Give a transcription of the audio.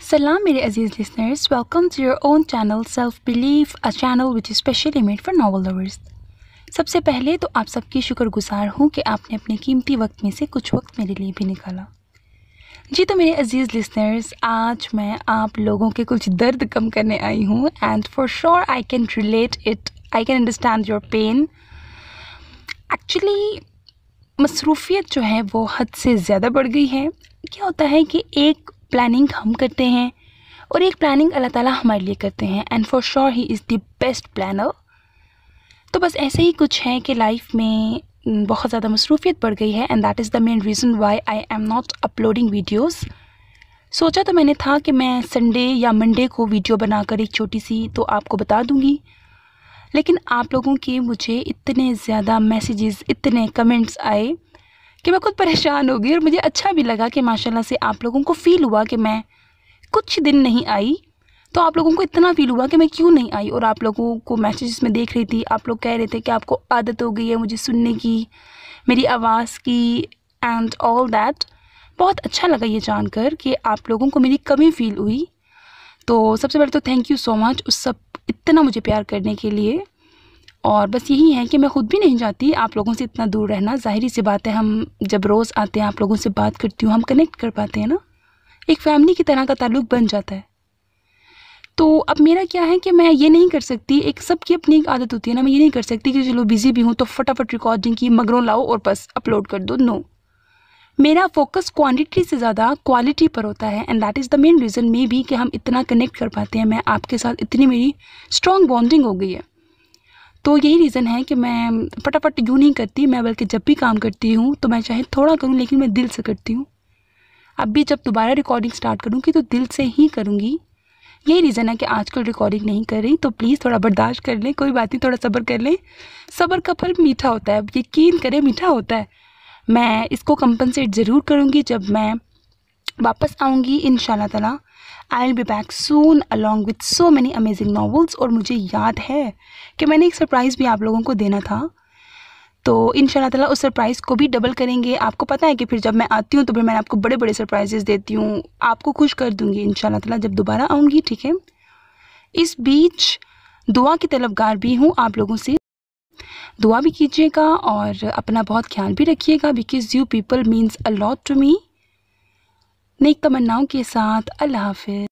Salam मेरे अजीज़ listeners, welcome to your own channel Self Belief, a channel which is specially made for novel lovers. सबसे पहले तो आप सबकी शुक्रगुजार हूँ कि आपने अपने कीमती वक्त में से कुछ वक्त मेरे लिए भी निकाला। जी तो मेरे अजीज़ लिसनर्स, आज मैं आप लोगों के कुछ दर्द कम करने आई हूँ and for sure I can relate it, I can understand your pain. Actually मसरूफ़ियत जो है वो हद से ज़्यादा बढ़ गई है। क्या होता है कि एक प्लानिंग हम करते हैं और एक प्लानिंग अल्लाह ताला हमारे लिए करते हैं and for sure he is the best planner. तो बस ऐसे ही कुछ है कि लाइफ में बहुत ज़्यादा मसरूफ़ियत बढ़ गई है and that is the main reason why I am not uploading videos. सोचा तो मैंने था कि मैं संडे या मंडे को वीडियो बनाकर एक छोटी सी तो आपको बता दूँगी, लेकिन आप लोगों के मुझे इतने ज़्यादा मैसेजेस, इतने कमेंट्स आए कि मैं खुद परेशान हो गई और मुझे अच्छा भी लगा कि माशाल्लाह से आप लोगों को फ़ील हुआ कि मैं कुछ दिन नहीं आई, तो आप लोगों को इतना फ़ील हुआ कि मैं क्यों नहीं आई। और आप लोगों को मैसेजेस में देख रही थी, आप लोग कह रहे थे कि आपको आदत हो गई है मुझे सुनने की, मेरी आवाज़ की एंड ऑल दैट। बहुत अच्छा लगा ये जानकर कि आप लोगों को मेरी कमी फ़ील हुई। तो सबसे पहले तो थैंक यू सो मच उस सब इतना मुझे प्यार करने के लिए। और बस यही है कि मैं ख़ुद भी नहीं चाहती आप लोगों से इतना दूर रहना। ज़ाहिरी सी बात है, हम जब रोज़ आते हैं आप लोगों से बात करती हूँ, हम कनेक्ट कर पाते हैं ना, एक फैमिली की तरह का ताल्लुक़ बन जाता है। तो अब मेरा क्या है कि मैं ये नहीं कर सकती, एक सबकी अपनी एक आदत होती है ना, मैं ये नहीं कर सकती कि चलो बिज़ी भी हूँ तो फटाफट रिकॉर्डिंग की मगरों लाओ और बस अपलोड कर दो। नो, मेरा फोकस क्वांटिटी से ज़्यादा क्वालिटी पर होता है and that is the main reason may be कि हम इतना कनेक्ट कर पाते हैं। मैं आपके साथ इतनी मेरी स्ट्रॉन्ग बॉन्डिंग हो गई है, तो यही रीज़न है कि मैं फटाफट यूँ नहीं करती। मैं बल्कि जब भी काम करती हूँ तो मैं चाहे थोड़ा करूँ लेकिन मैं दिल से करती हूँ। अब भी जब दोबारा रिकॉर्डिंग स्टार्ट करूँगी तो दिल से ही करूँगी। यही रीज़न है कि आजकल रिकॉर्डिंग नहीं कर रही, तो प्लीज़ थोड़ा बर्दाश्त कर लें, कोई बात नहीं, थोड़ा सब्र कर लें। सब्र का फल मीठा होता है, यकीन करें मीठा होता है। मैं इसको कंपनसेट ज़रूर करूँगी जब मैं वापस आऊँगी इंशाल्लाह ताला। I will be back soon along with so many amazing novels. और मुझे याद है कि मैंने एक सरप्राइज़ भी आप लोगों को देना था, तो इंशाल्लाह ताला उस सरप्राइज़ को भी डबल करेंगे। आपको पता है कि फिर जब मैं आती हूँ तो फिर मैं आपको बड़े बड़े सरप्राइजेस देती हूँ, आपको खुश कर दूँगी इंशाल्लाह ताला जब दोबारा आऊँगी, ठीक है। इस बीच दुआ की तलबगार भी हूँ, आप लोगों से दुआ भी कीजिएगा और अपना बहुत ख्याल भी रखिएगा, because you people means a lot to me. नेक तमन्नाओं के साथ अल्लाह हाफ़िज़।